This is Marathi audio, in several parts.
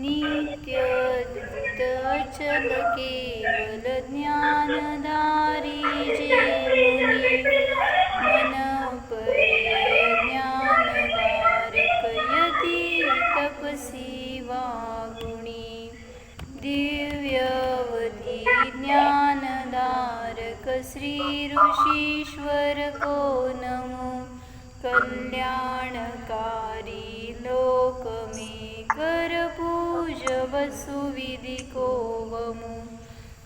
नित्यद्भुत अचल केवल ज्ञानधारी जे मुनी मन पर्यय ज्ञानधारक यती तपसी वागुणी दिव्यवधी ज्ञानधारक श्री ऋषीश्वर को नमो कल्याणकारी लोक में कर पूज वसुविधि को वमु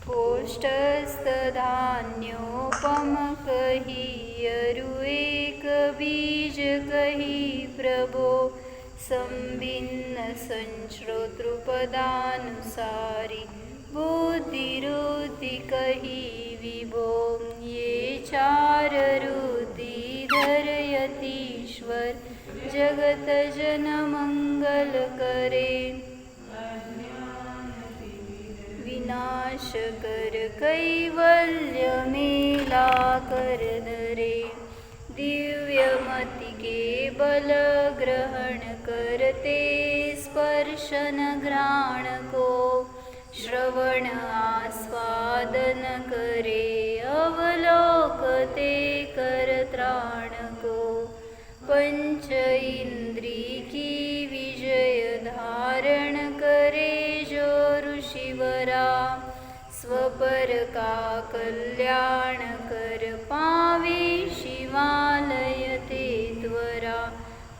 कोष्ठस्थ धान्योपम कही अरु एक बीज कही प्रभो संभिन्न संश्रोतृपदानुसारी बुद्धिरुद्धि कही विभो ये चार रुद्धि धरयतीश्वर जगत जन मंगल करे विनाश कर कैवल्य मेला कर धरे दिव्यमति के बल ग्रहण करते स्पर्शन घ्राण को श्रवण आस्वादन करे अवलोकते कर त्राण को पंच इंद्री की विजय धारण करे जो ऋषिवरा स्वपर का कल्याण कर पावे शिवालय ते त्वरा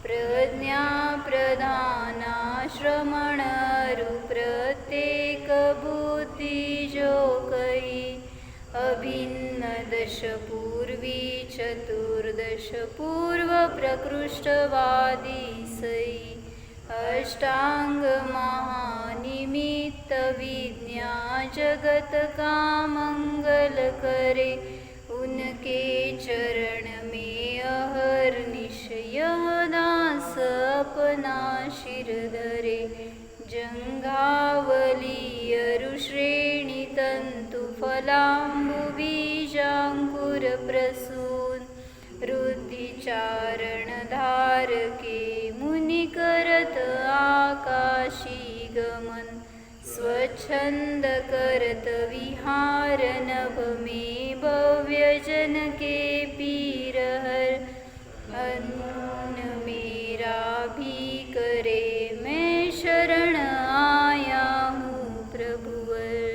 प्रज्ञा प्रधाना श्रमण प्रत्येक बुद्धि जो कही अभिन्न दश पूर्वी चतुर्दश पूर्व प्रकृष्टवादी सई अष्टांग महानिमित्त विज्ञा जगत का मंगल करे उनके चरण में अहर्निश दास अपना शिर धरे जंघावली अरुश्रेणी तंतु फलांबु बीजांकुर प्रसून रुद्धिचारण धारके मुनि करत आकाशी गमन स्वच्छंद करत विहार नभ में भव्य जन के पीरहर अन्न मेरा भी करे मैं शरण आया हूँ प्रभुवर।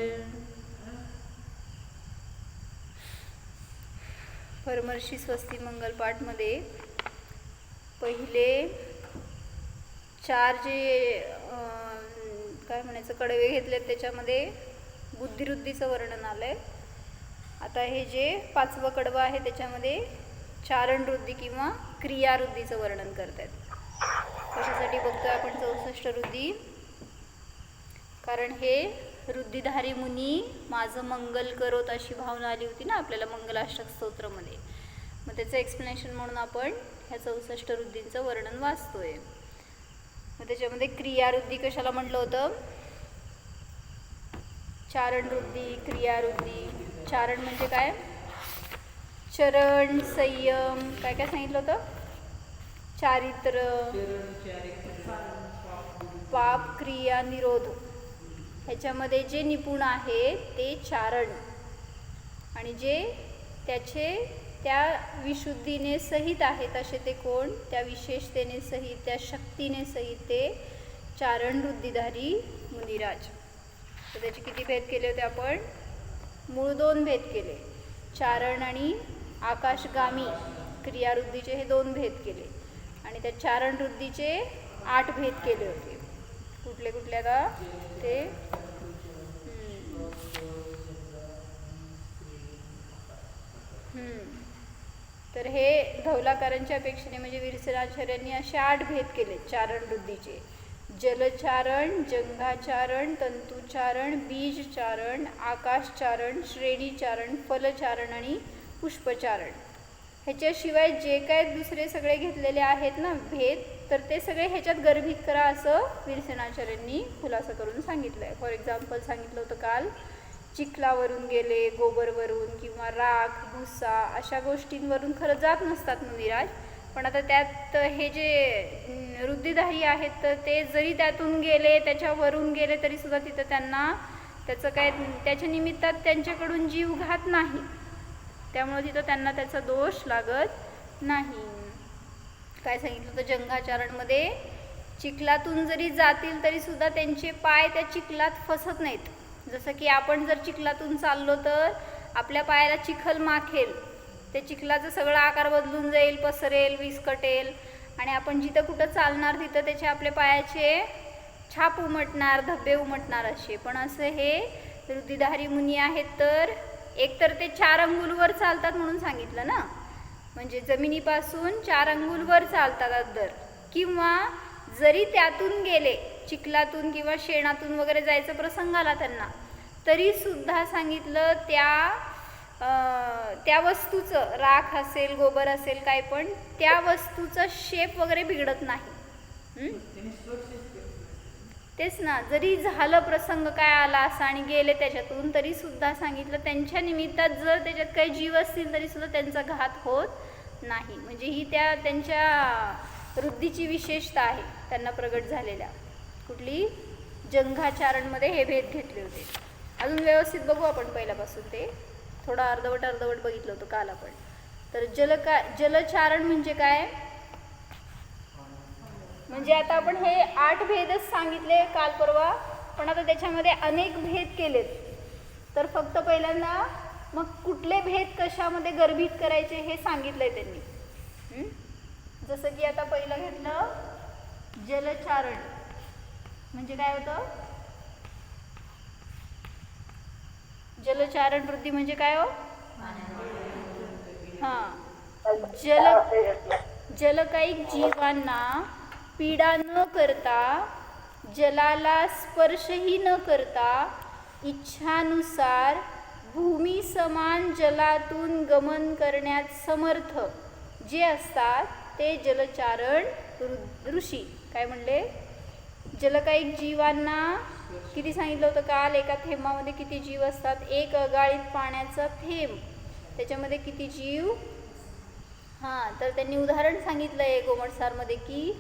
परमर्षी स्वस्ती मंगल पाठमध्ये पहिले चार जे काय म्हणायचं कडवे घेतलेत त्याच्यामध्ये बुद्धिवृत्तीचं वर्णन आलंय. आता हे जे पाचवं कडवं आहे त्याच्यामध्ये चारणवृत्ती किंवा क्रियावृत्तीचं वर्णन करतात. कशासाठी बघतोय आपण 64 वृत्ती? कारण हे वृद्धिधारी मुनी माझं मंगल करोत अशी भावना आली होती ना आपल्याला मंगलाष्टक स्तोत्रमध्ये. मग त्याचं एक्सप्लेनेशन म्हणून आपण ह्या 64 वृत्तींचं वर्णन वाचतोय. मग त्याच्यामध्ये क्रियावृत्ती कशाला म्हटलं होतं? चारणवृत्ती, क्रियावृत्ती. चारण म्हणजे काय? चरण, संयम, काय काय सांगितलं होतं? चारित्र, पाप, क्रिया, निरोध. ह्याच्यामध्ये जे निपुण आहे ते चारण आणि जे त्या विशुद्धीने सहित आहेत असे ते कोण? त्या विशेषतेने सहित, त्या शक्तीने सहित ते चारण वृद्धिधारी मुनिराज. तर त्याचे किती भेद केले होते आपण? मूळ 2 भेद केले. चारण आणि आकाशगामी क्रियावृत्तीचे हे 2 भेद केले आणि त्या चारण वृत्तीचे 8 भेद केले होते. कुठले कुठले आता ते? तर हे धौलाकारांच्या अपेक्षेने म्हणजे वीरसेनाचार्यांनी असे 8 भेद केले चारण वृत्तीचे. जलचारण, जंघाचारण, तंतुचारण, बीजचारण, आकाशचारण, श्रेणीचारण, फलचारण आणि पुष्पचारण. ह्याच्याशिवाय जे काय दुसरे सगळे घेतलेले आहेत ना भेद, तर ते सगळे ह्याच्यात गर्भित करा असं वीरसेनाचार्यांनी खुलासा करून सांगितलं आहे. फॉर एक्झाम्पल सांगितलं होतं काल, चिखलावरून गेले, गोबरवरून किंवा राख, भुसा अशा गोष्टींवरून खरं जात नसतात मुनिराज. पण आता त्यात हे जे वृद्धिधारी आहेत तर ते जरी त्यातून गेले, त्याच्यावरून गेले तरी सुद्धा तिथं त्यांना त्याचं काय, त्याच्या निमित्तात त्यांच्याकडून जीवघात नाही, त्यामुळे तिथं त्यांना त्याचा दोष लागत नाही. काय सांगितलं तर जंघाचारणमध्ये चिखलातून जरी जातील तरी सुद्धा त्यांचे पाय त्या चिखलात फसत नाहीत. जसं की आपण जर चिखलातून चाललो तर आपल्या पायाला चिखल माखेल, ते चिखलाचा सगळा आकार बदलून जाईल, पसरेल, विस्कटेल आणि आपण जिथं कुठं चालणार तिथं त्याचे आपल्या पायाचे छाप उमटणार, धब्बे उमटणार असे. पण असं हे वृद्धिधारी मुनी आहेत तर एकतर ते 4 अंगुलवर चालतात म्हणून सांगितलं ना, म्हणजे जमिनीपासून 4 अंगुलवर चालतात अद्दर, किंवा जरी त्यातून गेले, चिखलातून किंवा शेणातून वगैरे जायचा प्रसंग आला त्यांना, तरी सुद्धा सांगितलं त्या वस्तूचं, राख असेल, गोबर असेल, काय पण त्या वस्तूचं शेप वगैरे बिघडत नाही. तेच ना, जरी झालं प्रसंग काय आला असा आणि गेले त्याच्यातून, तरी सुद्धा सांगितलं त्यांच्या निमित्तात जर त्याच्यात काही जीव असतील तरी सुद्धा त्यांचा घात होत नाही. म्हणजे ही त्यांच्या वृद्धीची विशेषता आहे त्यांना प्रगट झालेल्या. कुठली? जंघाचारणमध्ये हे भेद घेतले होते. अजून व्यवस्थित बघू आपण पहिल्यापासून, ते थोडं अर्धवट बघितलं होतं काल आपण. तर जलचारण म्हणजे काय? म्हणजे आता आपण हे 8 भेदच सांगितले काल परवा, पण आता त्याच्यामध्ये अनेक भेद केलेत. तर फक्त पहिल्यांदा मग कुठले भेद कशामध्ये गर्भित करायचे हे सांगितलंय त्यांनी. जसं की आता पहिलं घेतलं जलचारण म्हणजे काय होतं? जलचारण वृत्ती म्हणजे काय हो? जलकायिक जीवांना पीडा न करता, जलाला स्पर्शही न करता, इच्छानुसार भूमी समान जलातून गमन करण्यात समर्थ जे असतात ते जलचारण ऋषी. काय म्हणले? जलकायिक जीवांना किती सांगितलं होतं काल? एका थेंबामध्ये किती जीव असतात? एक अगाळीत पाण्याचा थेंब, त्याच्यामध्ये किती जीव? तर त्यांनी उदाहरण सांगितलंय गोमटसारमध्ये की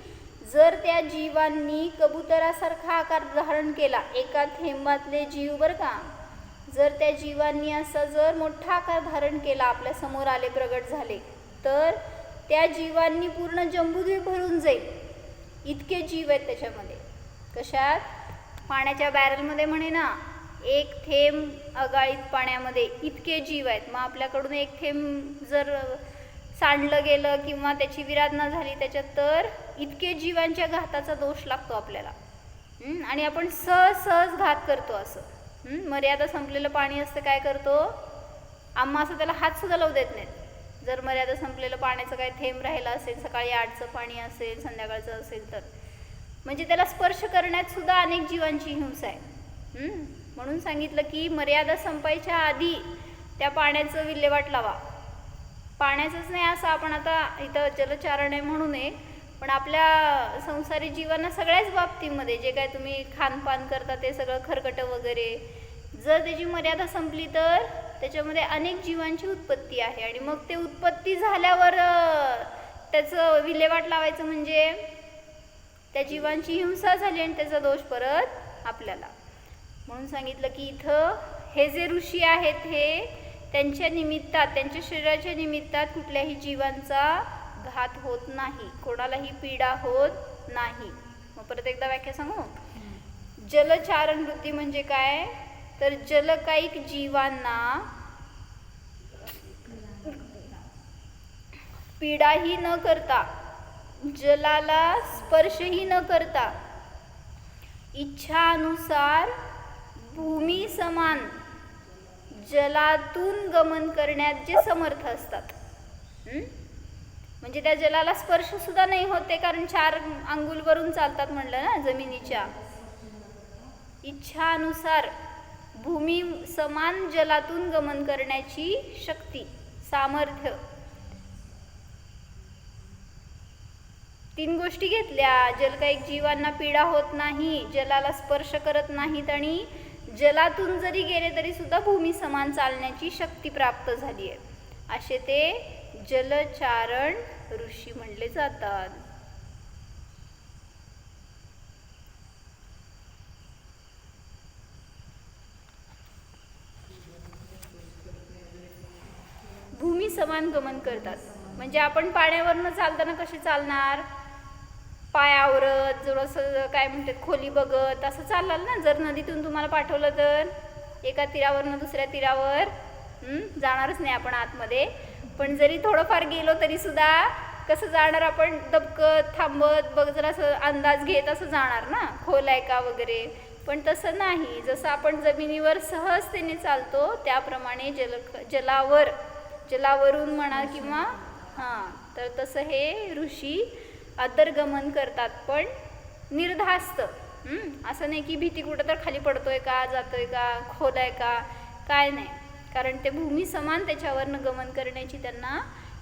जर त्या जीवांनी कबुतरासारखा आकार धारण केला, एका थेंबातले जीव बरं का, जर त्या जीवांनी असा जर मोठा आकार धारण केला, आपल्या समोर आले, प्रगट झाले, तर त्या जीवांनी पूर्ण जंबूद्वीप भरून जाईल, इतके जीव आहेत त्याच्यामध्ये. कशात? पाण्याच्या बॅरलमध्ये म्हणे ना, एक थेंब अगाळीत पाण्यामध्ये इतके जीव आहेत. मग आपल्याकडून एक थेंब जर सांडलं गेलं किंवा त्याची विराधना झाली त्याच्यात, तर इतके जीवांच्या घाताचा दोष लागतो आपल्याला. आणि आपण सहज घात करतो. असं मर्यादा संपलेलं पाणी असतं, काय करतो आम्हा, असं त्याला हात सुद्धा लावू देत नाहीत. जर मर्यादा संपलेलं पाण्याचं काय थेंब राहिलं असेल, सकाळी 8चं पाणी असेल, संध्याकाळचं असेल, तर म्हणजे त्याला स्पर्श करण्यात सुद्धा अनेक जीवांची हिंसा आहे. म्हणून सांगितलं की मर्यादा संपायच्या आधी त्या पाण्याचं विल्हेवाट लावा. पाण्याचंच नाही असं आपण आता इथं जलचारण आहे म्हणून आहे, पण आपल्या संसारी जीवांना सगळ्याच बाबतीमध्ये जे काय तुम्ही खानपान करता ते सगळं खरकटं वगैरे, जर त्याची मर्यादा संपली तर त्याच्यामध्ये अनेक जीवांची उत्पत्ती आहे. आणि मग ते उत्पत्ती झाल्यावर त्याचं विल्हेवाट लावायचं म्हणजे त्या जीवांची हिंसा झाली आणि त्याचा दोष परत आपल्याला. म्हणून सांगितलं की इथं हे जे ऋषी आहेत हे त्यांच्या निमित्तात, त्यांच्या शरीराच्या निमित्तात कुठल्याही जीवांचा घात होत नाही, कोणालाही पीडा होत नाही. मग परत एकदा व्याख्या सांगू. जलचारण वृत्ती म्हणजे काय? तर जलकायिक जीवांना पीडाही न करता, जलाला स्पर्शही न करता, इच्छानुसार भूमी समान जलातून गमन करण्यात जे समर्थ असतात. म्हणजे त्या जलाला स्पर्श सुद्धा नाही होते, कारण 4 अंगुलवरून चालतात म्हणलं ना जमिनीच्या. इच्छानुसार भूमी समान जलातून गमन करण्याची शक्ती, सामर्थ्य. 3 गोष्टी घेतल्या. जलकायिक जीवांना पीडा होत नाही, जलाला स्पर्श करत नाहीत आणि जलातून जरी गेले तरी सुद्धा भूमी समान चालण्याची शक्ती प्राप्त झाली आहे. असे ते जलचारण ऋषी म्हणले जातात. समान गमन करतात. म्हणजे आपण पाण्यावरनं चालताना कसे चालणार, पायावरत थोडंसं काय म्हणतात खोली बघत असं चालाल ना. जर नदीतून तुम्हाला पाठवलं तर एका तीरावरनं दुसऱ्या तीरावर जाणारच नाही आपण आतमध्ये. पण जरी थोडंफार गेलो तरी सुद्धा कसं जाणार आपण, दबकत थांबत बघ जरा असं अंदाज घेत असं जाणार ना, खोल आहे का वगैरे. पण तसं नाही, जसं आपण जमिनीवर सहजतेने चालतो त्याप्रमाणे जलावरून म्हणा किंवा तर तसं हे ऋषी अंतर्गमन करतात, पण निर्धास्त. असं नाही की भीती कुठं तर खाली पडतोय का, जातोय का, खोल आहे का, काय नाही. कारण ते भूमी समान त्याच्यावरनं गमन करण्याची त्यांना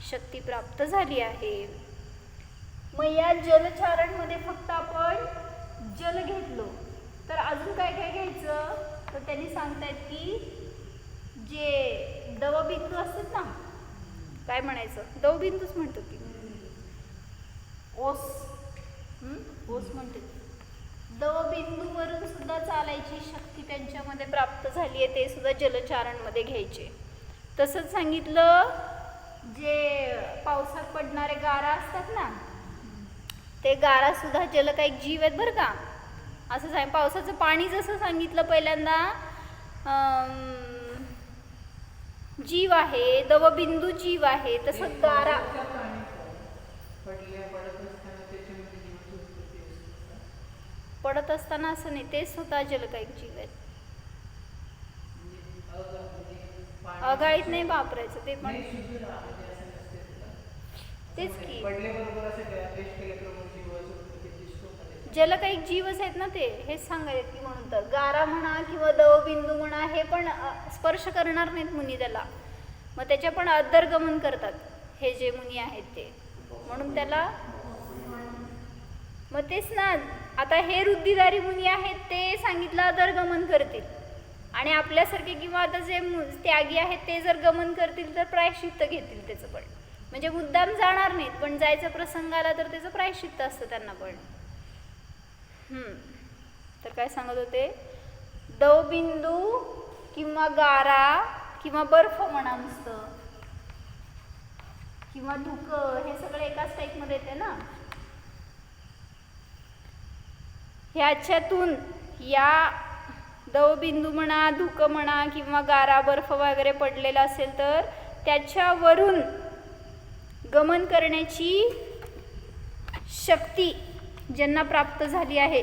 शक्ती प्राप्त झाली आहे. मग या जलचारणमध्ये फक्त आपण जल घेतलो तर अजून काय काय घ्यायचं, तर त्यांनी सांगतायत की जे दवबिंदू असतात ना, काय म्हणायचं, दवबिंदूच म्हणतो की ओस, ओस म्हणते. दवबिंदूवरून सुद्धा चालायची शक्ती त्यांच्यामध्ये प्राप्त झाली आहे, ते सुद्धा जलचारणमध्ये घ्यायचे. तसंच सांगितलं जे पावसात पडणारे गारा असतात ना, ते गारा सुद्धा जलकायिक जीव आहेत बरं का. असं सांग, पावसाचं पाणी जसं सांगितलं पहिल्यांदा जीव आहे, दवबिंदू जीव आहे, तसं गारा पडत असताना असं नाही, ते स्वतः जलकायिक जीव आहेत. अगाळीत नाही वापरायचं ते, पण तेच की जलकायिक जीवच आहेत ना ते, हेच सांगायचं की. म्हणून तर गारा म्हणा किंवा दवबिंदू म्हणा हे पण स्पर्श करणार नाहीत मुनी त्याला, मग त्याच्या पण अंतर्गमन करतात हे जे मुनी आहेत ते, म्हणून त्याला. मग तेच ना, आता हे रुद्धिधारी मुनी आहेत ते सांगितलं अंतर्गमन करतील, आणि आपल्यासारखे किंवा आता जे त्यागी आहेत ते जर गमन करतील तर प्रायश्चित्त घेतील त्याचं पण. म्हणजे मुद्दाम जाणार नाहीत, पण जायचा प्रसंग आला तर त्याचं प्रायश्चित्त असतं त्यांना पण. तर काय सांगत होते, दवबिंदू किंवा गारा किंवा बर्फ म्हणा नुसतं, किंवा धुकं, हे सगळं एकाच टाईपमध्ये येते ना. ह्याच्यातून या दवबिंदू म्हणा, धुकं म्हणा किंवा गारा बर्फ वगैरे पडलेला असेल तर त्याच्यावरून गमन करण्याची शक्ती ज्यांना प्राप्त झाली आहे,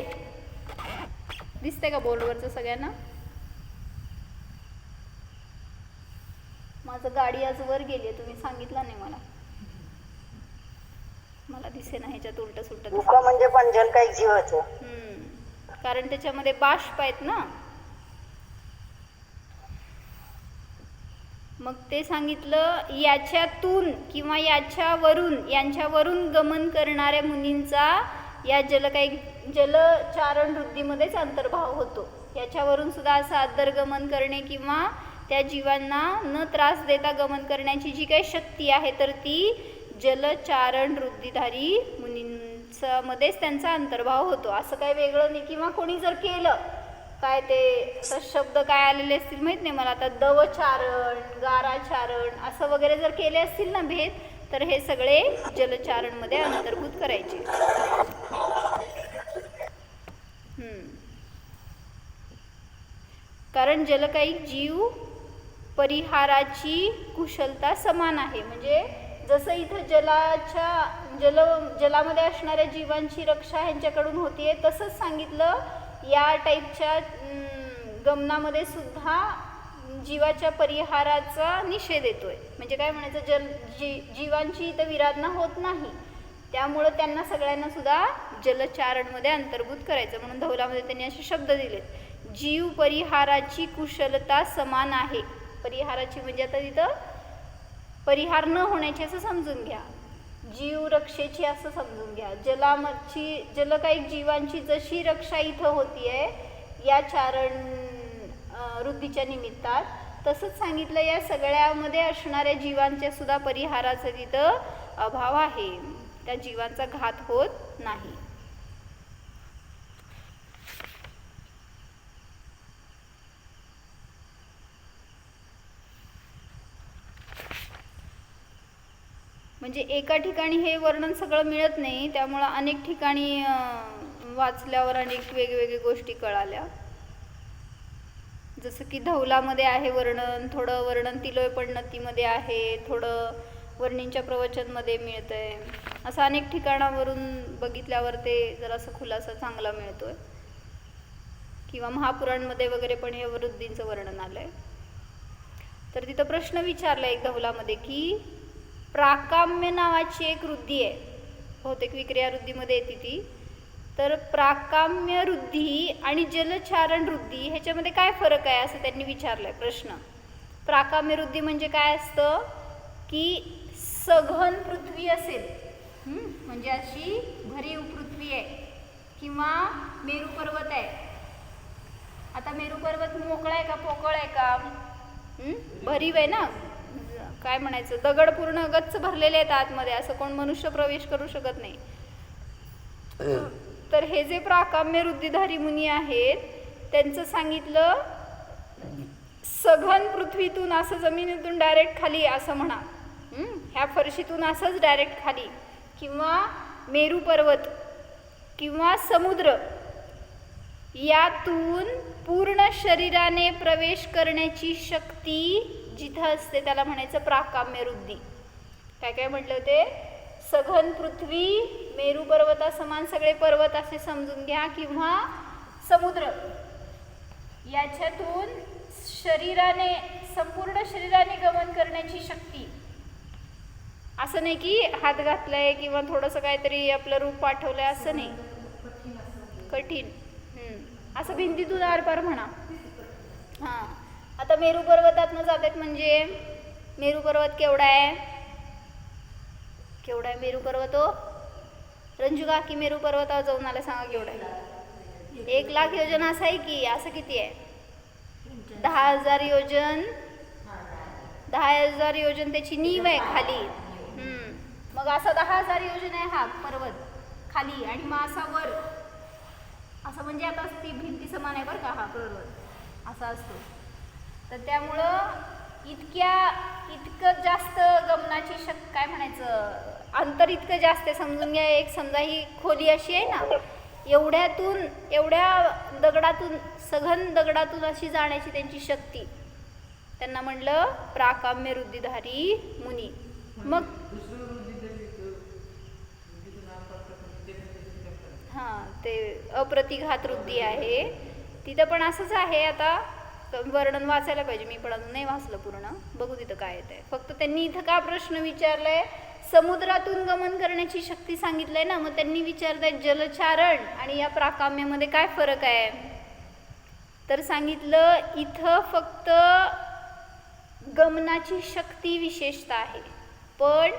दिसते का बोर्डवरचं सगळ्यांना. माझं गाडी आज वर गेली आहे, तुम्ही सांगितलं नाही मला दिसे ना ह्याच्यात उलट सुलट. म्हणजे पण जलकायिक जीवाचं, कारण त्याच्यामध्ये बाष्प आहेत ना. मग ते सांगितलं याच्यातून किंवा यांच्यावरून गमन करणाऱ्या मुनींचा या जलचारण वृद्धीमध्येच अंतर्भाव होतो. याच्यावरून सुद्धा असं अंतर्गमन करणे किंवा त्या जीवांना न त्रास देता गमन करण्याची जी काही शक्ती आहे तर ती जलचारण वृद्धिधारी मुनींचा मध्येच त्यांचा अंतर्भाव होतो. असं काही वेगळं नाही. किंवा कोणी जर केलं काय ते शब्द काय आलेले असतील माहीत नाही मला, आता दवचारण, गाराचारण असं वगैरे जर केले असतील ना भेद, तर हे सगळे जलचारणमध्ये अंतर्भूत करायचे. कारण जलकायिक जीव परिहाराची कुशलता समान आहे. म्हणजे जसं इथं जलामध्ये असणाऱ्या जीवांची रक्षा ह्यांच्याकडून होतीये, तसंच सांगितलं या टाईपच्या गमनामध्ये सुद्धा जीवाच्या परिहाराचा निषेध येतोय. म्हणजे काय म्हणायचं, जीवांची इथं विराधना होत नाही, त्यामुळं त्यांना सगळ्यांना सुद्धा जलचारणमध्ये अंतर्भूत करायचं. म्हणून धौलामध्ये त्यांनी असे शब्द दिलेत, जीव परिहाराची कुशलता समान आहे. परिहाराची म्हणजे आता तिथं परिहार न होण्याची असं समजून घ्या, जीव रक्षेची असं समजून घ्या. जलकायिक जीवांची जशी रक्षा इथं होतीये या चारण वृद्धीच्या निमित्तात, तसंच सांगितलं या सगळ्यामध्ये असणाऱ्या जीवांच्या सुद्धा परिहाराचा तिथं अभाव आहे. त्या जीवांचा घात होत नाही. म्हणजे एका ठिकाणी हे वर्णन सगळं मिळत नाही, त्यामुळं अनेक ठिकाणी वाचल्यावर अनेक वेगवेगळ्या गोष्टी कळाल्या. जसं की धौलामध्ये आहे वर्णन, थोडं वर्णन तिलोय पण्णतीमध्ये आहे, थोडं वर्णींच्या प्रवचनमध्ये मिळतंय. असं अनेक ठिकाणावरून बघितल्यावर ते जरासं खुलासा चांगला मिळतोय. किंवा महापुराणमध्ये वगैरे पण हे वृद्धींचं वर्णन आलंय. तर तिथं प्रश्न विचारला एक धौलामध्ये की प्राकाम्य नावाची एक वृद्धी आहे, बहुतेक विक्रिया वृद्धीमध्ये येते ती. तर प्राकाम्य वृद्धी आणि जलचारण वृद्धी ह्याच्यामध्ये काय फरक आहे असं त्यांनी विचारलंय प्रश्न. प्राकाम्य वृद्धी म्हणजे काय असतं की सघन पृथ्वी असेल, म्हणजे अशी भरीव पृथ्वी आहे किंवा मेरू पर्वत आहे. आता मेरू पर्वत मोकळा आहे का पोकळ आहे का? भरीव आहे ना, काय म्हणायचं, दगड पूर्ण गच्च भरलेले आहेत आतमध्ये, असं कोण मनुष्य प्रवेश करू शकत नाही. तर हे जे प्राकाम्य वृद्धिधारी मुनी आहेत त्यांचं सांगितलं सघन पृथ्वीतून असं जमिनीतून डायरेक्ट खाली असं म्हणा, ह्या फरशीतून असंच डायरेक्ट खाली, किंवा मेरू पर्वत किंवा समुद्र यातून पूर्ण शरीराने प्रवेश करण्याची शक्ती जिथं असते त्याला म्हणायचं प्राकाम्य वृद्धी. काय काय म्हटलं होते? सघन पृथ्वी, मेरू पर्वता समान सगळे पर्वत असे समजून घ्या, किंवा समुद्र याच्यातून शरीराने, संपूर्ण शरीराने गमन करण्याची शक्ती. असं नाही की हात घातलाय किंवा थोडंसं काहीतरी आपलं रूप पाठवलंय असं नाही, कठीण असं भिंतीतून आरपार म्हणा. हां, आता मेरू पर्वतातनं जातात म्हणजे मेरू पर्वत केवढा आहे? केवढा आहे मेरू पर्वत? हो रंजू काकी, मेरू पर्वतावर जाऊन आला, सांगा केवढा आहे? 1,00,000 योजन असं आहे की असं किती आहे? 10,000 योजन. 10,000 योजन त्याची नीव आहे खाली. मग असा 10,000 योजन आहे हा पर्वत खाली, आणि मग असा वर, असं म्हणजे आता ती भिंती समान आहे बरं का हा पर्वत असा असतो. तर त्यामुळं इतकं जास्त गमनाची काय म्हणायचं, अंतर इतकं जास्त आहे. समजून घ्या, एक समजा ही खोली अशी आहे ना, एवढ्या दगडातून, सघन दगडातून अशी जाण्याची त्यांची शक्ती, त्यांना म्हणलं प्राकाम्य वृद्धिधारी मुनी. मग हां, ते अप्रतिघात वृद्धी आहे, तिथं पण असंच आहे. आता वर्णन वाचायला पाहिजे, मी पण अजून नाही वाचलं पूर्ण, बघू तिथं काय येत आहे. फक्त त्यांनी इथं का प्रश्न विचारलाय, समुद्रातून गमन करण्याची शक्ती सांगितलंय ना, मग त्यांनी विचारलंय जलचारण आणि या प्राकाम्यामध्ये काय फरक आहे. तर सांगितलं इथं फक्त गमनाची शक्ती विशेषता आहे, पण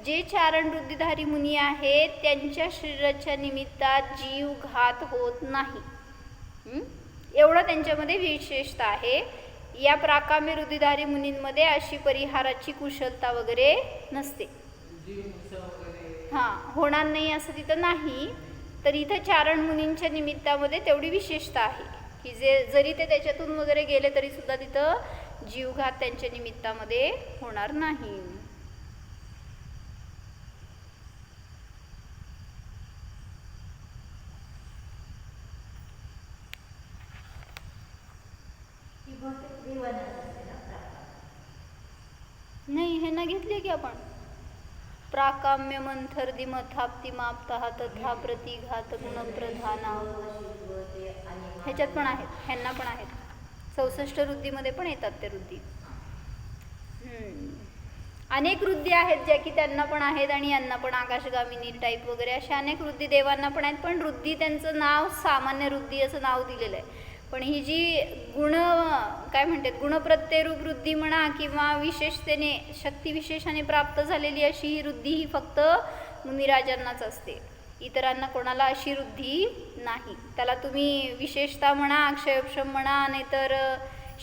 जे चारण वृद्धिधारी मुनी आहेत त्यांच्या शरीराच्या निमित्तात जीव घात होत नाही, एवढं त्यांच्यामध्ये विशेषता आहे. या प्राकाम्य वृद्धिधारी मुनींमध्ये अशी परिहाराची कुशलता वगैरे नसते. हां, होणार नाही असं तिथं नाही. तर इथं चारण मुनींच्या निमित्तामध्ये तेवढी विशेषता आहे की जरी ते त्याच्यातून वगैरे गेले तरी सुद्धा तिथं जीवघात त्यांच्या निमित्तामध्ये होणार नाही. नाही, हे ना घेतले की आपण प्राकाम्य मंथर दिमथाप्ती मापता तथा प्रतिघात गुणप्रधाना, ह्याच्यात पण आहेत, ह्यांना पण आहेत. 64 वृद्धीमध्ये पण येतात ते वृद्धी. अनेक वृद्धी आहेत ज्या की त्यांना पण आहेत आणि यांना पण, आकाशगामिनी टाईप वगैरे अशा अनेक वृद्धी देवांना पण आहेत. पण वृद्धी त्यांचं नाव सामान्य वृद्धी असं नाव दिलेलं आहे. पण ही जी काय म्हणतात गुणप्रत्ययरूप वृद्धी म्हणा किंवा विशेषतेने शक्तिविशेषाने प्राप्त झालेली अशी ही वृद्धी ही फक्त मुनिराजांनाच असते, इतरांना कोणाला अशी वृद्धी नाही. त्याला तुम्ही विशेषता म्हणा, अक्षयोपशम म्हणा, नाहीतर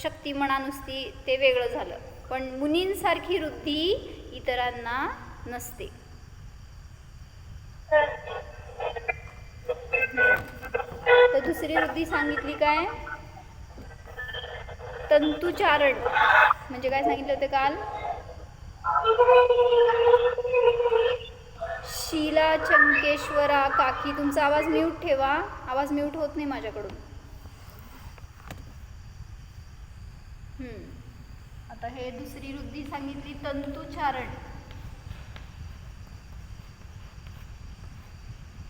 शक्ती म्हणा नुसती, ते वेगळं झालं. पण मुनींसारखी वृद्धी इतरांना नसते. तर दुसरी वृद्धी सांगितली काय, तंतुचारण. म्हणजे काय सांगितलं होते काल, शीला चंकेश्वरा काकी, तुमचा आवाज म्यूट ठेवा, आवाज म्यूट होत नाही माझ्याकडून. आता हे दुसरी वृद्धी सांगितली तंतुचारण.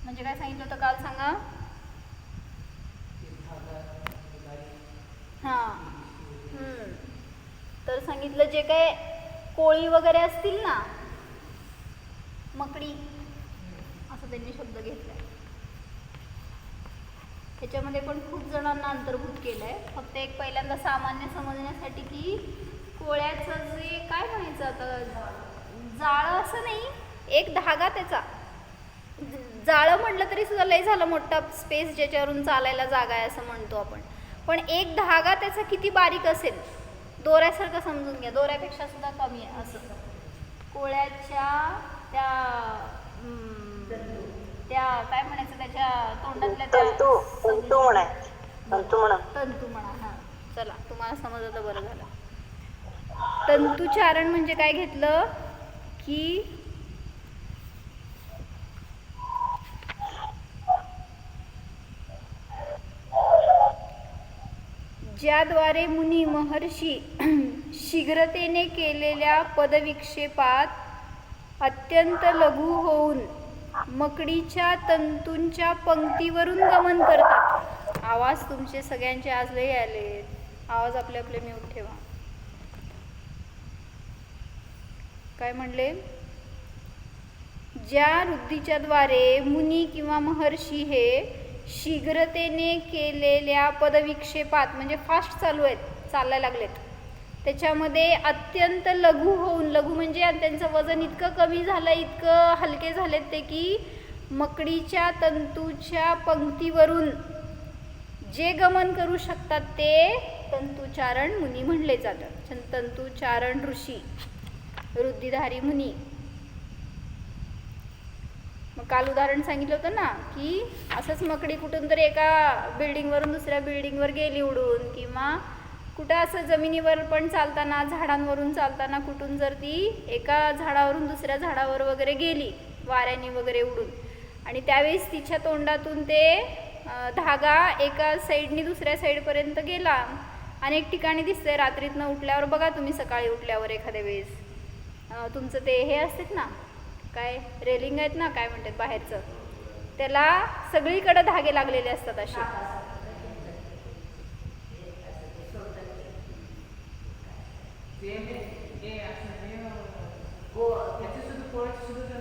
म्हणजे काय सांगितलं होतं काल सांगा. हां तर सांगितलं जे काय कोळी वगैरे असतील ना, मकडी असं त्यांनी शब्द घेतलाय. ह्याच्यामध्ये पण खूप जणांना अंतर्भूत केलंय. फक्त एक पहिल्यांदा सामान्य समजण्यासाठी की कोळ्याचं जे काय म्हणायचं आता, जाळं असं नाही, एक धागा त्याचा. जाळं म्हटलं तरी सुद्धा लय झालं मोठा स्पेस ज्याच्यावरून चालायला जागा आहे असं म्हणतो आपण. पण एक धागा त्याचा किती बारीक असेल, दोऱ्यासारखं समजून घ्या, दोऱ्यापेक्षा सुद्धा कमी आहे असं. कोळ्याच्या त्या काय म्हणायचं त्याच्या तोंडातल्या तंतू म्हणा. हां चला, तुम्हाला समजलं तर बरं झालं. तंतुचारण म्हणजे काय घेतलं की ज्याद्वारे मुनी महर्षी शीघ्रतेने केलेल्या पदविक्षेपात अत्यंत लघु होऊन मकडीच्या तंतूंच्या पंक्तीवरून गमन करतात. आवाज तुमचे सगळ्यांचे आज लय आले, आवाज आपले आपले म्यूट ठेवा. काय म्हणले, ज्या वृद्धीच्या द्वारे मुनी किंवा महर्षी हे शीघ्रतेने केलेल्या पदविक्षेपात म्हणजे फास्ट चालू आहेत, चालायला लागलेत, त्याच्यामध्ये अत्यंत लघु होऊन, लघु म्हणजे त्यांचं वजन इतकं कमी झालं, इतकं हलके झालेत ते की मकडीच्या तंतूच्या पंक्तीवरून जे गमन करू शकतात ते तंतुचारण मुनी म्हणले जातात. तंतुचारण ऋषी, वृद्धिधारी मुनी. मग काल उदाहरण सांगितलं होतं ना की असंच मकडी कुठून तरी एका बिल्डिंगवरून दुसऱ्या बिल्डिंगवर गेली उडून, किंवा कुठं असं जमिनीवर पण चालताना, झाडांवरून चालताना कुठून जर ती एका झाडावरून दुसऱ्या झाडावर वगैरे गेली वाऱ्याने वगैरे उडून, आणि त्यावेळेस तिच्या तोंडातून ते धागा एका साईडनी दुसऱ्या साईडपर्यंत गेला. अनेक ठिकाणी दिसतंय रात्रीतनं उठल्यावर, बघा तुम्ही सकाळी उठल्यावर एखाद्या वेळेस तुमचं ते हे असतात ना, काय रेलिंग आहेत ना, काय म्हणतात बाहेरचं, त्याला सगळीकडे धागे लागलेले असतात असे.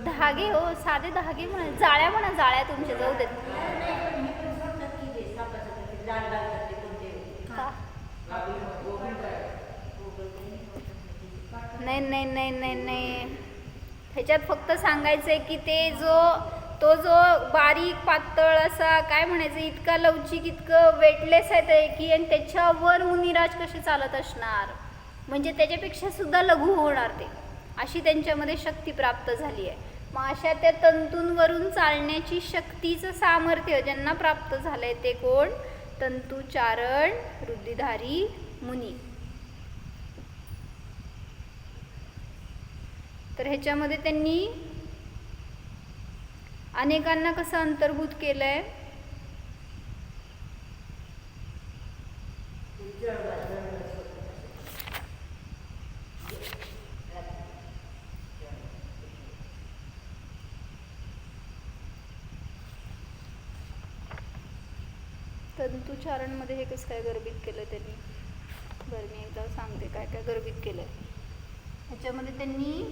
धागे हो, साधे धागे म्हणा, जाळ्या म्हणा, जाळ्या तुमच्या जाऊ देत. नाही नाही नाही नाही नाही, ह्याच्यात फक्त सांगायचंय की ते तो जो बारीक पातळ असा काय म्हणायचं, इतका लवचिक, इतकं वेटलेस आहे ते की, आणि त्याच्यावर मुनिराज कसे चालत असणार, म्हणजे त्याच्यापेक्षा सुद्धा लघु होणार ते, अशी त्यांच्यामध्ये शक्ती प्राप्त झाली आहे. मग अशा त्या तंतूंवरून चालण्याची शक्तीचं सामर्थ्य ज्यांना प्राप्त झालंय ते कोण, तंतुचारण वृद्धिधारी मुनी. तर ह्याच्यामध्ये त्यांनी अनेकांना कसं अंतर्भूत केलंय, तंतुचारणमध्ये हे कसं काय गर्भित केलं त्यांनी. बरं मी एकदा सांगते काय काय गर्भित केलं. ह्याच्यामध्ये त्यांनी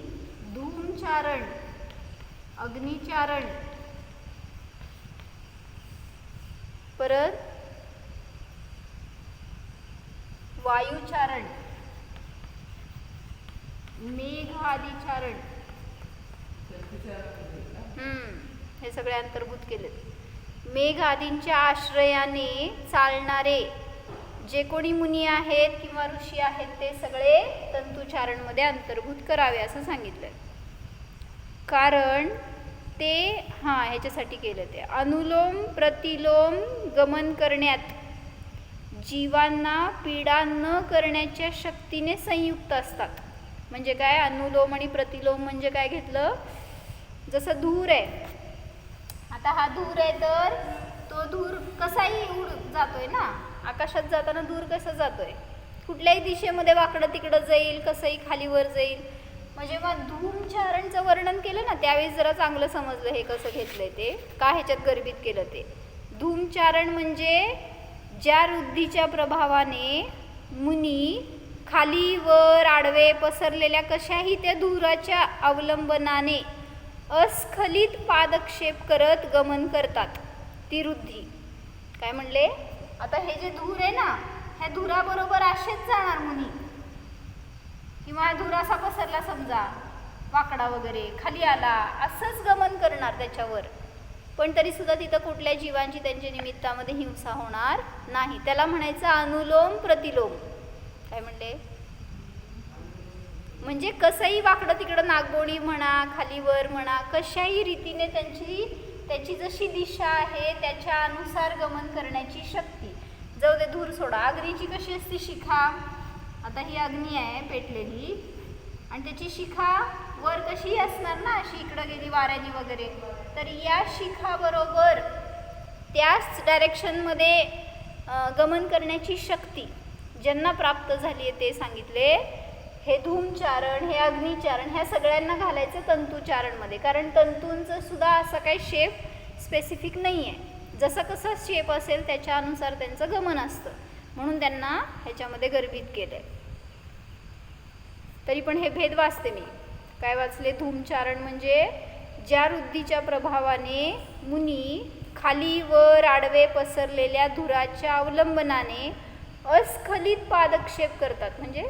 धूमचारण, अग्निचारण, परत वायुचारण, मेघादिचारण, हे सगळे अंतर्भूत केले. मेघ आदींच्या आश्रयाने चालणारे जे कोणी मुनी आहेत किंवा ऋषी आहेत ते सगळे तंतुचारणमध्ये अंतर्भूत करावे असं सांगितलंय. कारण ते ह्याच्यासाठी केलं, ते अनुलोम प्रतिलोम गमन करण्यात जीवांना पीडा न करण्याच्या शक्तीने संयुक्त असतात. म्हणजे काय, अनुलोम आणि प्रतिलोम म्हणजे काय घेतलं, जसं धूर आहे, आता हा धूर आहे तर तो धूर कसाही उड जातोय ना, आकाशात जाताना धूर कसा जातोय, कुठल्याही दिशेमध्ये वाकडं तिकडं जाईल, कसंही खालीवर जाईल. म्हणजे मग धूमचारणचं वर्णन केलं ना त्यावेळेस जरा चांगलं समजलं हे कसं घेतलंय ते, का ह्याच्यात गर्भित केलं ते. धूमचारण म्हणजे ज्या रुद्धीच्या प्रभावाने मुनी खाली वर आडवे पसरलेल्या कशाही त्या धुराच्या अवलंबनाने अस्खलित पादक्षेप करत गमन करतात, ती रुद्धी. काय म्हणले, आता हे जे धूर आहे ना, ह्या धुराबरोबर असेच जाणार मुनी, किंवा धूर असा पसरला समजा वाकडा वगैरे खाली आला, असंच गमन करणार त्याच्यावर, पण तरी सुद्धा तिथं कुठल्या जीवांची त्यांच्या निमित्तामध्ये हिंसा होणार नाही. त्याला म्हणायचं अनुलोम प्रतिलोम. काय म्हणले, म्हणजे कसंही वाकडं तिकडं नागबोणी म्हणा, खालीवर म्हणा, कशाही रीतीने त्याची जशी दिशा आहे त्याच्या अनुसार गमन करण्याची शक्ती. जाऊ दे, धूर सोडा, अग्नीची कशी असते शिखा, आता ही अग्नी आहे पेटलेली आणि त्याची शिखा वर कशी असणार ना, अशी इकडं गेली वाऱ्याने वगैरे, तर या शिखाबरोबर त्याच डायरेक्शनमध्ये गमन करण्याची शक्ती ज्यांना प्राप्त झाली आहे ते सांगितले. हे धूमचारण, हे अग्निचारण, ह्या सगळ्यांना घालायचं तंतुचारणमध्ये, कारण तंतूंचं सुद्धा असं काही शेप स्पेसिफिक नाही आहे, जसं कसं शेप असेल त्याच्या अनुसार त्यांचं गमन असतं, म्हणून त्यांना ह्याच्यामध्ये गर्भित केलं आहे. तरी पण हे भेद वाचते मी. काय वाचले, धूमचारण म्हणजे ज्या रुद्धीच्या प्रभावाने मुनी खाली वर आडवे पसरलेल्या धुराच्या अवलंबनाने अस्खलित पादक्षेप करतात, म्हणजे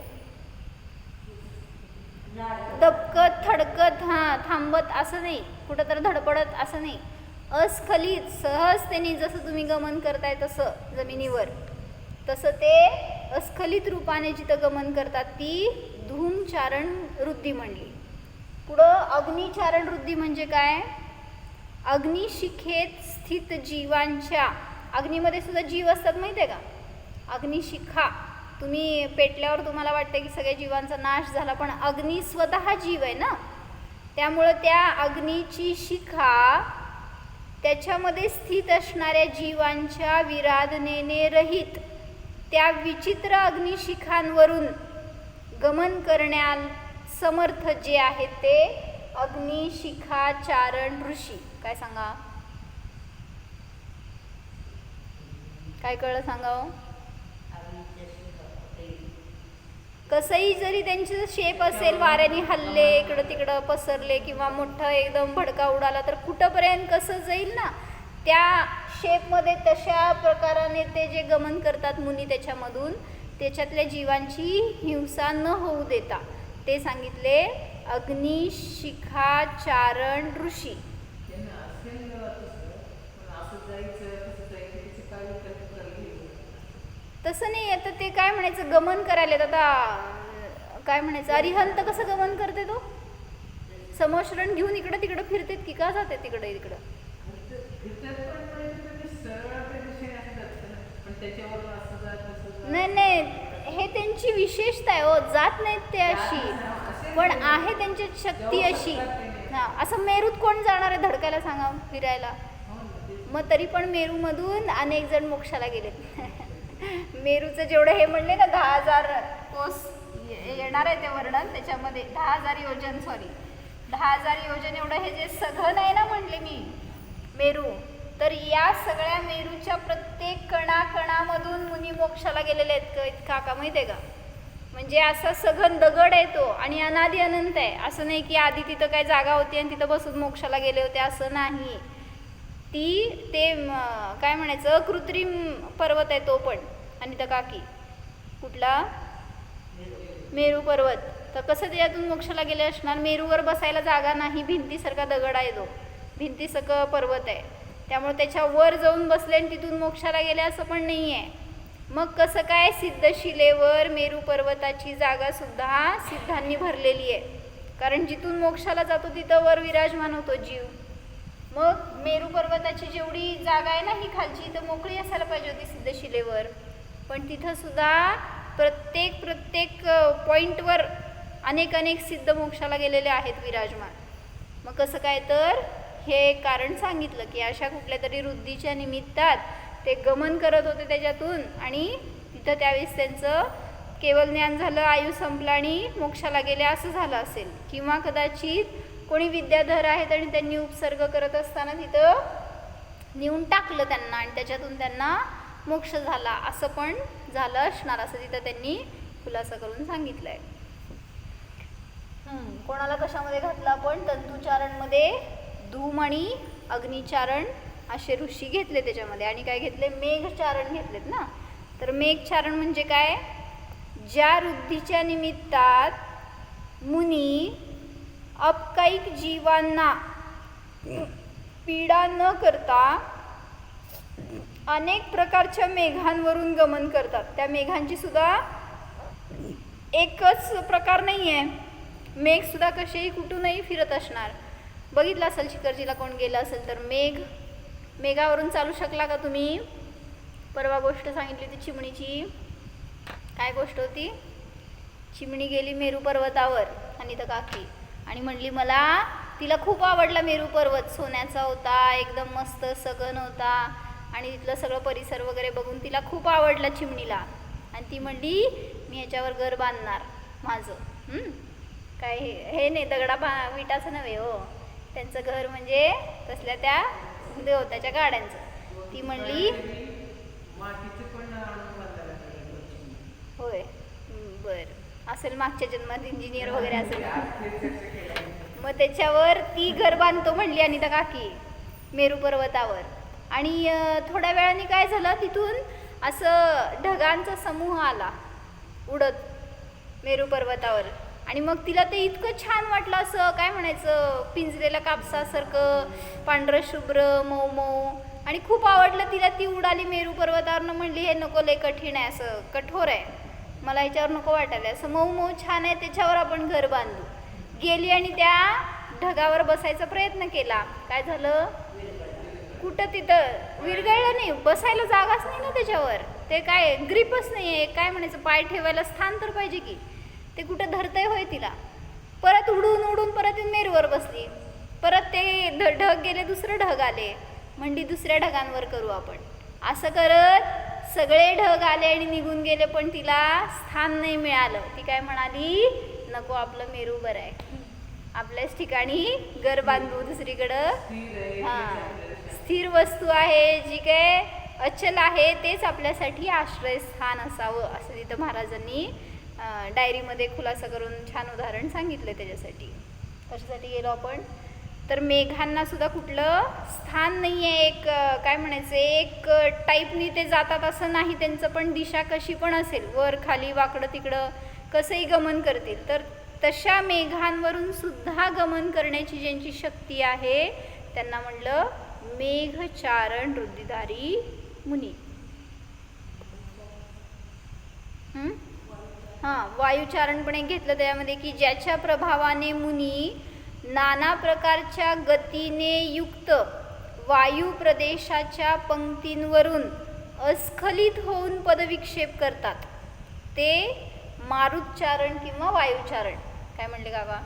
दबकत थडकत थांबत असं नाही, कुठं तर धडपडत असं नाही, अस्खलित सहजतेने जसं तुम्ही गमन करताय तसं जमिनीवर, तसं ते अस्खलित रूपाने जिथं गमन करतात ती धूमचारण वृद्धी म्हणली. पुढं अग्निचारण वृद्धी म्हणजे काय, अग्निशिखेत स्थित जीवांच्या, अग्नीमध्ये सुद्धा जीव असतात माहिती आहे का, अग्निशिखा, तुम्ही पेटल्यावर तुम्हाला वाटतं की सगळ्या जीवांचा नाश झाला, पण अग्नी स्वतः जीव आहे ना, त्यामुळं त्या अग्नीची शिखा त्याच्यामध्ये स्थित असणाऱ्या जीवांच्या विराधनेने रहित त्या विचित्र अग्निशिखांवरून गमन करण्या समर्थ जे आहेत ते अग्निशिखाचारण ऋषी. काय सांगा, काय कळलं सांगा हो. कसंही जरी त्यांचे शेप असेल, वाऱ्याने हल्ले इकडं तिकडं पसरले किंवा मोठं एकदम भडका उडाला तर कुठंपर्यंत कसं जाईल ना, त्या शेपमध्ये तशा प्रकाराने ते जे गमन करतात मुनी त्याच्यामधून, त्याच्यातल्या जीवांची हिंसा न होऊ देता ते सांगितले अग्निशिखाचारण ऋषी. तसं नाही, आता ते काय म्हणायचं गमन करायला, आता काय म्हणायचं, अरिहंत कसं गमन करते, तो समोश्रण घेऊन इकडं तिकडं फिरतेत की का जाते तिकडं इकडं, नाही नाही, हे त्यांची विशेषता आहे हो, जात नाहीत ते अशी, पण आहे त्यांची शक्ती अशी. हां, असं मेरूत कोण जाणार आहे धडकायला सांगा, फिरायला, मग तरी पण मेरूमधून अनेक जण मोक्षाला गेलेत. मेरूचं जेवढं हे म्हणले ना 10,000 कोस येणार आहे ते वर्णन, त्याच्यामध्ये 10,000 योजन, 10,000 योजन एवढं हे जे सघन आहे ना म्हणले मी मेरू, तर या सगळ्या मेरूच्या प्रत्येक कणाकणामधून मुनी मोक्षाला गेलेले आहेत काका माहिती आहे का. म्हणजे असा सघन दगड आहे तो आणि अनादि अनंत आहे, असं नाही की आधी तिथं काय जागा होती आणि तिथं बसून मोक्षाला गेले होते, असं नाही. ते काय म्हणायचं कृत्रिम पर्वत आहे तो पण. आणि तर काकी कुठला, मेरू पर्वत, तर कसं त्याच्यातून मोक्षाला गेले असणार, मेरूवर बसायला जागा नाही, भिंतीसारखा दगड आहे तो, भिंतीसारखं पर्वत आहे, त्यामुळे त्याच्यावर जाऊन बसले आणि तिथून मोक्षाला गेले असं पण नाही आहे. मग कसं काय, सिद्धशिलेवर मेरू पर्वताची जागा सुद्धा सिद्धांनी भरलेली आहे, कारण जिथून मोक्षाला जातो तिथं वर विराजमान होतो जीव. मग मेरू पर्वताची जेवढी जागा आहे ना ही खालची, तर मोकळी असायला पाहिजे होती सिद्धशिलेवर, पण तिथं सुद्धा प्रत्येक पॉईंटवर अनेक अनेक सिद्ध मोक्षाला गेलेले आहेत विराजमान. मग कसं काय, तर हे कारण सांगितलं की अशा कुठल्या तरी वृद्धीच्या निमित्तात ते गमन करत होते त्याच्यातून, आणि तिथं त्यावेळेस त्यांचं केवळ ज्ञान झालं, आयु संपला आणि मोक्षाला गेले असं झालं असेल. किंवा कदाचित कोणी विद्याधर आहेत आणि त्यांनी उपसर्ग करत असताना तिथं नेऊन टाकलं त्यांना आणि त्याच्यातून त्यांना मोक्ष झाला, असं पण झालं असणार, असं तिथं त्यांनी खुलासा करून सांगितलंय. कोणाला कशामध्ये घातलं आपण, तंतुचारणमध्ये धूम आणि अग्निचारण असे ऋषी घेतले त्याच्यामध्ये. आणि काय घेतले, मेघचारण घेतलेत ना. तर मेघचारण म्हणजे काय, ज्या वृद्धीच्या निमित्तात मुनी अपकायिक जीवांना पीडा न करता अनेक प्रकारच्या मेघांवरून गमन करतात. त्या मेघांची सुद्धा एकच प्रकार नाही आहे, मेघ सुद्धा कसेही कुठूनही फिरत असणार. बघितलं असेल शिखरजीला कोण गेलं असेल तर मेघावरून चालू शकला का तुम्ही? परवा गोष्ट सांगितली होती चिमणीची. काय गोष्ट होती? चिमणी गेली मेरू पर्वतावर आणि तर काकी आणि म्हणली मला, तिला खूप आवडला मेरू पर्वत, सोन्याचा होता, एकदम मस्त सगन होता आणि तिथलं सगळं परिसर वगैरे बघून तिला खूप आवडला चिमणीला. आणि ती म्हणली मी ह्याच्यावर घर बांधणार माझं. काय हे नाही, विटाचं नव्हे हो, त्यांचं घर म्हणजे कसल्या त्या देवताच्या गाड्यांचं. ती म्हणली होय, बरं असेल, मागच्या जन्मात इंजिनियर वगैरे असेल. मग त्याच्यावर ती घर बांधतो म्हणली अनिता काकी मेरू पर्वतावर. आणि थोड्या वेळाने काय झालं, तिथून असं ढगांचा समूह आला उडत मेरू पर्वतावर. आणि मग तिला ते इतकं छान वाटलं, असं काय म्हणायचं, पिंजलेल्या कापसासारखं पांढरं शुभ्र मऊ मऊ, आणि खूप आवडलं तिला. ती उडाली मेरू पर्वतावरनं, म्हणली हे नको, लय कठीण आहे, असं कठोर आहे, मला ह्याच्यावर नको वाटायला, असं मऊ मऊ छान आहे, त्याच्यावर आपण घर बांधू. गेली आणि त्या ढगावर बसायचा प्रयत्न केला. काय झालं, कुठं तिथं विरघळलं नाही, बसायला जागाच नाही ना त्याच्यावर, ते काय ग्रीपच नाही आहे, काय म्हणायचं, पाय ठेवायला स्थान तर पाहिजे की, ते कुठं धरतंय होय तिला. परत उडून उडून परत मेरूवर बसली. परत ते ढग गेले, दुसरं ढग आले, म्हणली दुसऱ्या ढगांवर करू आपण. असं करत सगळे ढग आले आणि निघून गेले, पण तिला स्थान नाही मिळालं. ती काय म्हणाली, नको, आपलं मेरू बरं आहे, आपल्याच ठिकाणी घर बांधू दुसरीकडं. स्थिर वस्तू आहे, जी काय अचल आहे, तेच आपल्यासाठी आश्रयस्थान असावं, असं तिथं महाराजांनी डायरीमध्ये खुलासा करून छान उदाहरण सांगितलं. त्याच्यासाठी कशासाठी गेलो आपण, तर मेघांना सुद्धा कुठलं स्थान नाही आहे, एक काय म्हणायचं, एक टाईपनी ते जातात असं नाही, त्यांचं पण दिशा कशी पण असेल, वर खाली वाकडं तिकडं कसंही गमन करतील. तर तशा मेघांवरून सुद्धा गमन करण्याची ज्यांची शक्ती आहे त्यांना म्हणलं मेघचारण वृद्धिधारी मुनी. वायुचारण पण एक घेतलं त्यामध्ये, की ज्याच्या प्रभावाने मुनी नाना प्रकारच्या गतीने युक्त वायू प्रदेशाच्या पंक्तींवरून अस्खलित होऊन पदविक्षेप करतात, ते मारुतचारण किंवा वायुचारण. काय म्हणले काका,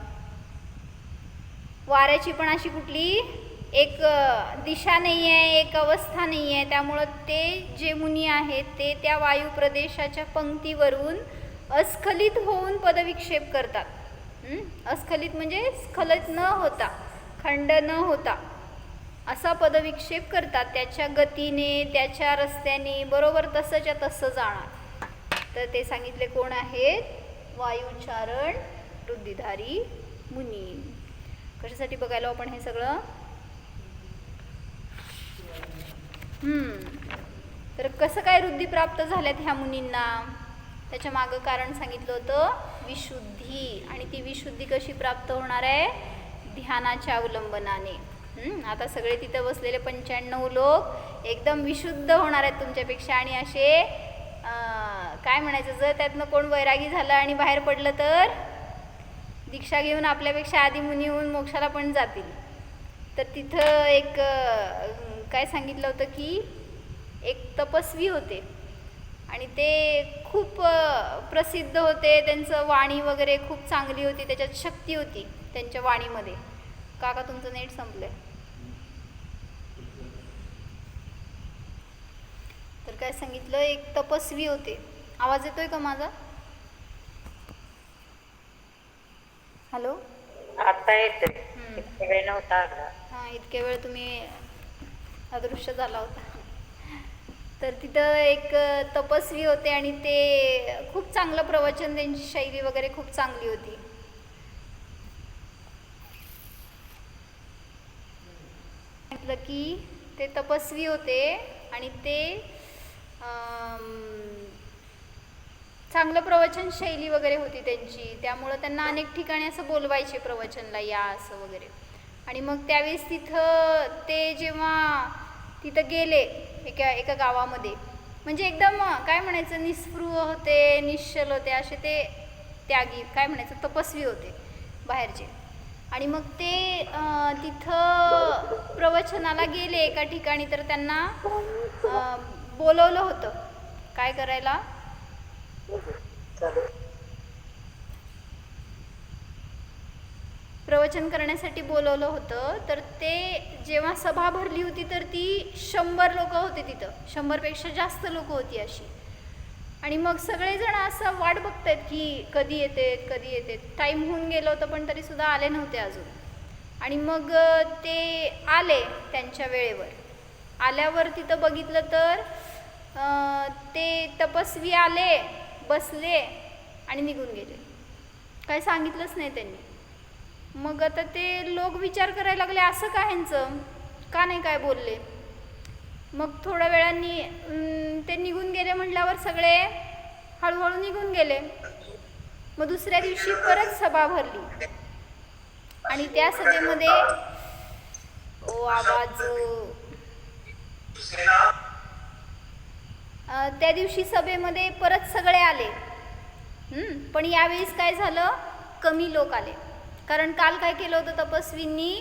वाऱ्याची पण अशी कुठली एक दिशा नाही आहे, एक अवस्था नाही आहे, त्यामुळं ते जे मुनी आहेत ते त्या वायू प्रदेशाच्या पंक्तीवरून अस्खलित होऊन पदविक्षेप करतात. अस्खलित म्हणजे स्खलित न होता, खंड न होता असा पदविक्षेप करतात, त्याच्या गतीने, त्याच्या रस्त्याने, बरोबर तसंच्या तसं जाणार. तर ते सांगितले कोण आहेत, वायुचारण वृद्धिधारी मुनी. कशासाठी बघायला आपण हे सगळं, तर कसं काय वृद्धी प्राप्त झाल्यात ह्या मुनींना, त्याच्या मागं कारण सांगितलं होतं विशुद्धी. आणि ती विशुद्धी कशी प्राप्त होणार आहे, ध्यानाच्या अवलंबनाने. आता सगळे तिथं बसलेले 95 लोक एकदम विशुद्ध होणार आहेत तुमच्यापेक्षा. आणि असे काय म्हणायचं, जर त्यातनं कोण वैरागी झालं आणि बाहेर पडलं तर दीक्षा घेऊन आपल्यापेक्षा आधी मुनी होऊन मोक्षाला पण जातील. तर तिथं एक काय सांगितलं होतं की एक तपस्वी होते आणि ते खूप प्रसिद्ध होते. त्यांचं वाणी वगैरे खूप चांगली होती, त्याच्यात शक्ती होती त्यांच्या वाणीमध्ये. काका तुमचं नेट संपलंय. तर काय सांगितलं, एक तपस्वी होते. आवाज येतोय का माझा? हॅलो. आता येतोय. इतके वेळ नव्हता आला. हां, इतके वेळ तुम्ही अदृश्य झाला होता. तर तिथं एक तपस्वी होते आणि ते खूप चांगलं प्रवचन, त्यांची शैली वगैरे खूप चांगली होती. म्हटलं की ते तपस्वी होते आणि ते चांगलं प्रवचन शैली वगैरे होती त्यांची, त्यामुळं त्यांना अनेक ठिकाणी असं बोलवायचे प्रवचनला या असं वगैरे. आणि मग त्यावेळेस तिथं ते जेव्हा तिथं गेले एका गावामध्ये, म्हणजे एकदम काय म्हणायचं, निस्पृह होते, निश्चल होते, असे ते त्यागी काय म्हणायचं तपस्वी होते बाहेरचे. आणि मग ते तिथं प्रवचनाला गेले एका ठिकाणी, तर त्यांना बोलवलं होतं काय करायला, प्रवचन करण्यासाठी बोलवलं होतं. तर ते जेव्हा सभा भरली होती तर ती 100 लोक होते तिथं, 100पेक्षा जास्त लोक होती अशी. आणि मग सगळेजण असं वाट बघतायत की कधी येतात कधी येतात. टाईम होऊन गेलं होतं पण तरीसुद्धा आले नव्हते अजून. आणि मग ते आले त्यांच्या वेळेवर. आल्यावर तिथं बघितलं तर ते तपस्वी आले, बसले आणि निघून गेले. काय सांगितलंच नाही त्यांनी. मग आता ते लोक विचार करायला लागले, असं का ह्यांचं, का नाही काय बोलले. मग थोड्या वेळांनी ते निघून गेले म्हटल्यावर सगळे हळूहळू निघून गेले. मग दुसऱ्या दिवशी परत सभा भरली आणि त्या सभेमध्ये त्या दिवशी सभेमध्ये परत सगळे आले. पण यावेळेस काय झालं, कमी लोक आले. कारण काल काय केलं होतं, तपस्वींनी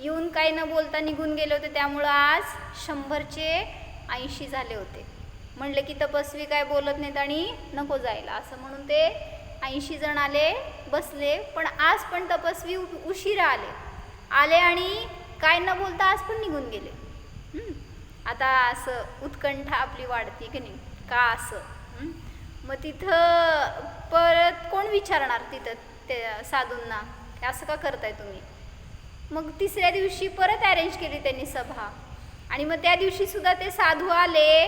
येऊन काही न बोलता निघून गेले होते, त्यामुळं आज 100चे 80 झाले होते. म्हणले की तपस्वी काय बोलत नाहीत आणि नको जायला, असं म्हणून ते 80 जण आले, बसले. पण आज पण तपस्वी उशिरा आले आणि काय न बोलता आज पण निघून गेले. आता असं उत्कंठा आपली वाढते की नाही, का असं. मग तिथं परत कोण विचारणार तिथं ते साधूंना, असं का करताय तुम्ही. मग तिसऱ्या दिवशी परत अरेंज केली त्यांनी सभा. आणि मग त्या दिवशी सुद्धा ते साधू आले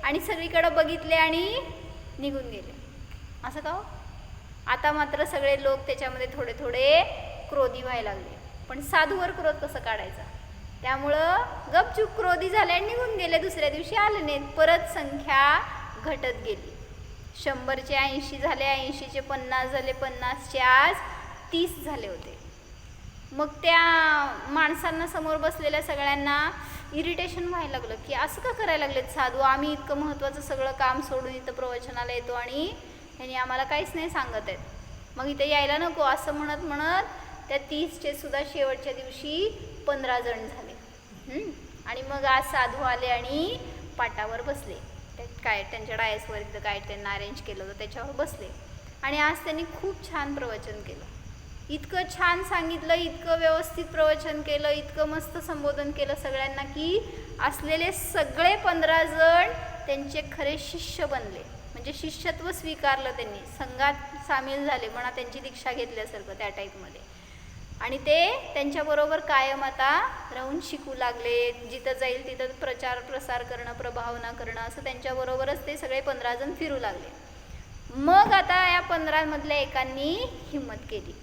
आणि सगळीकडं बघितले आणि निघून गेले. असं का हो. आता मात्र सगळे लोक त्याच्यामध्ये थोडे थोडे क्रोधी व्हायला लागले. पण साधूवर क्रोध कसं काढायचा, त्यामुळं गपचूप क्रोधी झाले आणि निघून गेले. दुसऱ्या दिवशी आले नाहीत. परत संख्या घटत गेली. 100चे 80 झाले, 80चे 50 झाले, 50चे आज 30 झाले होते. मग त्या माणसांना समोर बसलेल्या सगळ्यांना इरिटेशन व्हायला लागलं की असं का करायला लागलेत साधू, आम्ही इतकं महत्त्वाचं सगळं काम सोडून इथं प्रवचनाला येतो आणि ह्यांनी आम्हाला काहीच नाही सांगत आहेत, मग इथं यायला नको. असं म्हणत म्हणत त्या 30चे सुद्धा शेवटच्या दिवशी 15 जण झाले. आणि मग आज साधू आले आणि पाटावर बसले. काय त्यांच्या डायसवर इथं काय त्यांना अरेंज केलं होतं त्याच्यावर बसले. आणि आज त्यांनी खूप छान प्रवचन केलं. इतकं छान सांगितलं, इतकं व्यवस्थित प्रवचन केलं, इतकं मस्त संबोधन केलं सगळ्यांना की असलेले सगळे 15 जण त्यांचे खरे शिष्य बनले. म्हणजे शिष्यत्व स्वीकारलं त्यांनी, संघात सामील झाले, म्हणा त्यांची दीक्षा घेतल्यासारखं त्या टाईपमध्ये. आणि ते त्यांच्याबरोबर कायम आता राहून शिकू लागले. जिथं जाईल तिथं प्रचार प्रसार करणं, प्रभावना करणं, असं त्यांच्याबरोबरच ते सगळे 15 जण फिरू लागले. मग आता या 15 मधल्या एकांनी हिंमत केली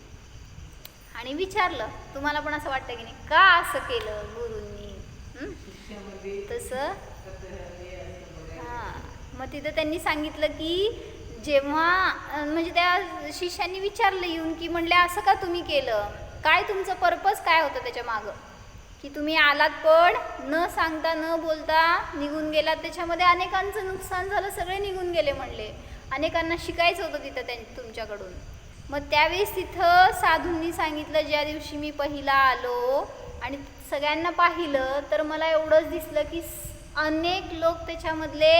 आणि विचारलं, तुम्हाला पण असं वाटतं की नाही, का असं केलं गुरूंनी तसं. मग तिथं त्यांनी सांगितलं की जेव्हा म्हणजे त्या शिष्यांनी विचारलं येऊन की म्हणले असं का तुम्ही केलं, काय तुमचं पर्पज काय होतं त्याच्या मागं, की तुम्ही आलात पण न सांगता न बोलता निघून गेलात, त्याच्यामध्ये अनेकांचं नुकसान झालं, सगळे निघून गेले म्हणले, अनेकांना शिकायचं होतं तिथं तुमच्याकडून. मग त्यावेळेस तिथं साधूंनी सांगितलं, ज्या दिवशी मी पहिला आलो आणि सगळ्यांना पाहिलं तर मला एवढंच दिसलं की अनेक लोक त्याच्यामधले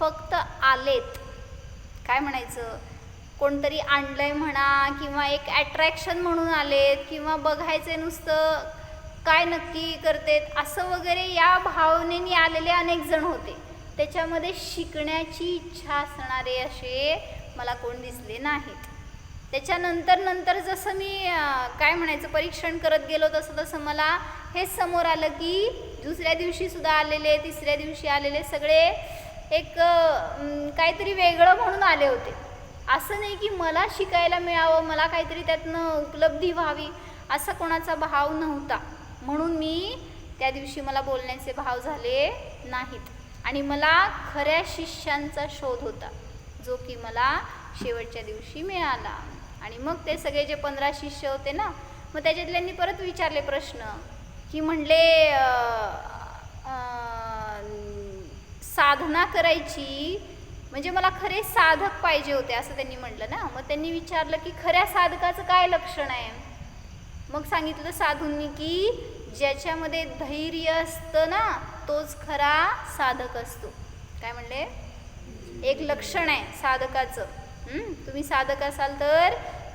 फक्त आलेत, काय म्हणायचं, कोणतरी आणलंय म्हणा किंवा एक ॲट्रॅक्शन म्हणून आलेत किंवा बघायचे नुसतं काय नक्की करतेत असं वगैरे या भावनेने आलेले अनेक जण होते. त्याच्यामध्ये शिकण्याची इच्छा असणारे असे मला कोण दिसले नाहीत. त्याच्यानंतर जसं मी काय म्हणायचं परीक्षण करत गेलो तसं मला हेच समोर आलं की दुसऱ्या दिवशीसुद्धा आलेले, तिसऱ्या दिवशी आलेले सगळे एक काहीतरी वेगळं म्हणून आले होते. असं नाही की मला शिकायला मिळावं, मला काहीतरी त्यातनं उपलब्धी व्हावी असा कोणाचा भाव नव्हता. म्हणून मी त्या दिवशी मला बोलण्याचे भाव झाले नाहीत आणि मला खऱ्या शिष्यांचा शोध होता जो की मला शेवटच्या दिवशी मिळाला. आणि मग ते सगळे जे 15 शिष्य होते ना, मग त्याच्यातल्यांनी परत विचारले प्रश्न की म्हणले साधना करायची म्हणजे मला खरे साधक पाहिजे होते असं त्यांनी म्हटलं ना. मग त्यांनी विचारलं की खऱ्या साधकाचं काय लक्षण आहे. मग सांगितलं साधूंनी की ज्याच्यामध्ये धैर्य असतं ना तोच खरा साधक असतो. काय म्हणले, एक लक्षण आहे साधकाचं. तुम्ही साधक असाल तर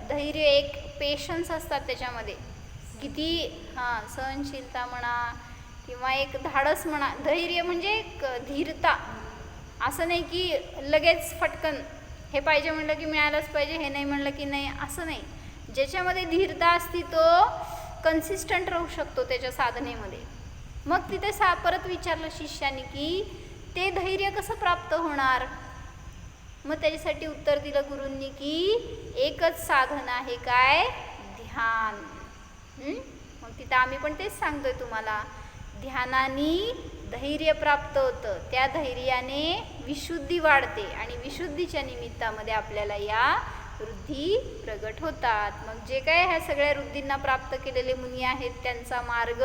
धैर्य, एक पेशन्स असतात त्याच्यामध्ये, किती सहनशीलता म्हणा किंवा एक धाडस म्हणा. धैर्य म्हणजे एक धीरता, असं नाही की लगेच फटकन हे पाहिजे म्हणलं की मिळालंच पाहिजे, हे नाही म्हणलं की नाही, असं नाही. ज्याच्यामध्ये धीरता असती तो कन्सिस्टंट राहू शकतो त्याच्या साधनेमध्ये. मग तिथे परत विचारलं शिष्याने की ते धैर्य कसं प्राप्त होणार. मग त्याच्यासाठी उत्तर दिलं गुरूंनी की एकच साधन आहे, काय, ध्यान. मग तिथं आम्ही पण तेच सांगतोय तुम्हाला, ध्यानाने धैर्य प्राप्त होतं, त्या धैर्याने विशुद्धी वाढते आणि विशुद्धीच्या निमित्तामध्ये आपल्याला या वृद्धी प्रगट होतात. मग जे काय ह्या सगळ्या वृद्धींना प्राप्त केलेले मुनी आहेत त्यांचा मार्ग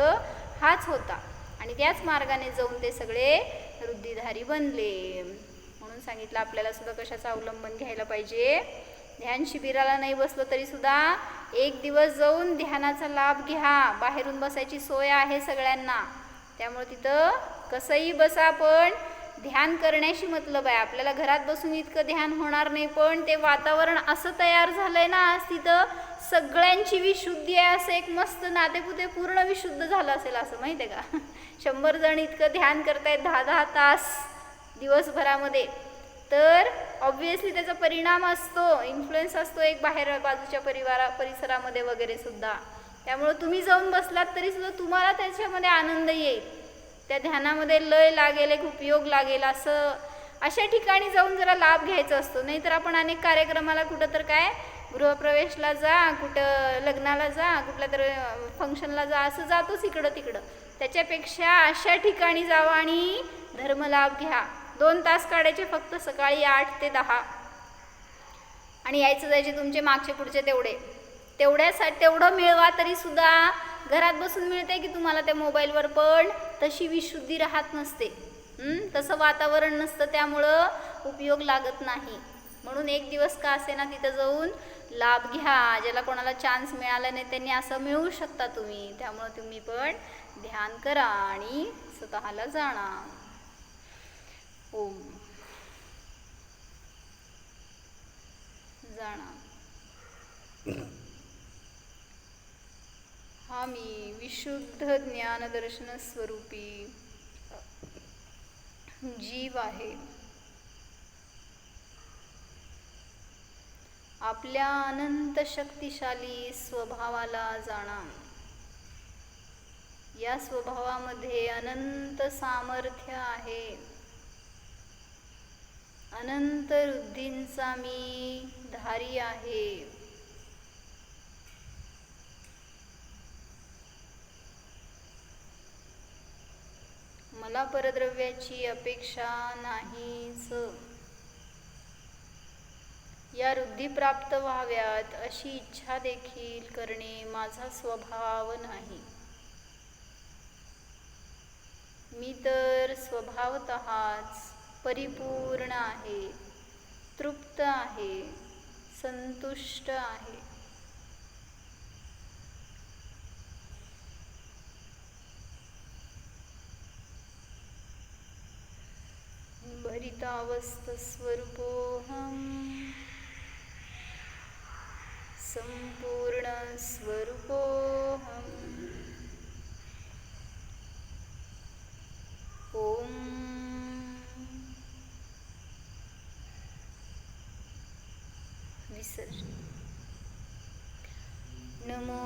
हाच होता आणि त्याच मार्गाने जाऊन ते सगळे वृद्धिधारी बनले. म्हणून सांगितलं आपल्याला सुद्धा कशाचं अवलंबन घ्यायला पाहिजे. ध्यान शिबिराला नाही बसलो तरी सुद्धा एक दिवस जाऊन ध्यानाचा लाभ घ्या. बाहेरून बसायची सोय आहे सगळ्यांना, त्यामुळे तिथं कसंही बसा पण ध्यान करण्याशी मतलब आहे. आपल्याला घरात बसून इतकं ध्यान होणार नाही, पण ते वातावरण असं तयार झालंय ना आज तिथं सगळ्यांची विशुद्धी आहे, असं एक मस्त नातेपुते पूर्ण विशुद्ध झालं असेल असं माहिती आहे का. 100 जण इतकं ध्यान करतायत 10-10 तास दिवसभरामध्ये, तर ऑब्व्हियसली त्याचा परिणाम असतो, इन्फ्लुएन्स असतो एक बाहेर बाजूच्या परिसरामध्ये वगैरे सुद्धा. त्यामुळं तुम्ही जाऊन बसलात तरी सुद्धा तुम्हाला त्याच्यामध्ये आनंद येईल, त्या ध्यानामध्ये लय लागेल, एक उपयोग लागेल. असं अशा ठिकाणी जाऊन जरा लाभ घ्यायचा असतो. नाहीतर आपण अनेक कार्यक्रमाला कुठं तर काय गृहप्रवेशला जा, कुठं लग्नाला जा, कुठल्या तर फंक्शनला जा, असं जातोच इकडं तिकडं. त्याच्यापेक्षा अशा ठिकाणी जावं आणि धर्मलाभ घ्या. 2 तास काढायचे फक्त सकाळी 8 ते 10 आणि यायचं जायचे तुमचे मागचे पुढचे तेवढं मिळवा. तरी सुद्धा घरात बसून मिळते की तुम्हाला त्या मोबाईलवर, पण तशी विशुद्धी राहत नसते, तसं वातावरण नसतं, त्यामुळं उपयोग लागत नाही. म्हणून एक दिवस का असे ना तिथं जाऊन लाभ घ्या. ज्याला कोणाला चान्स मिळाला नाही त्यांनी असं मिळवू शकता तुम्ही. त्यामुळं तुम्ही पण ध्यान करा आणि स्वतःला जाणा. ओम जाणा. हा मी विशुद्ध ज्ञानदर्शन स्वरूपी जीव आहे. आपल्या अनंत शक्तिशाली स्वभावाला जाणा. या स्वभावामध्ये अनंत सामर्थ्य आहे. अनंत वृद्धींचा मी धारी आहे. मला परद्रव्याची अपेक्षा नाहीच. या वृद्धी प्राप्त व्हाव्यात अशी इच्छा देखील करणे माझा स्वभाव नाही. मी तर स्वभावतःच परिपूर्ण आहे, तृप्त आहे, संतुष्ट आहे. परितावस्थस्वरूपोऽहम् सम्पूर्णस्वरूपोऽहम् ॐ विसर्जन। नमो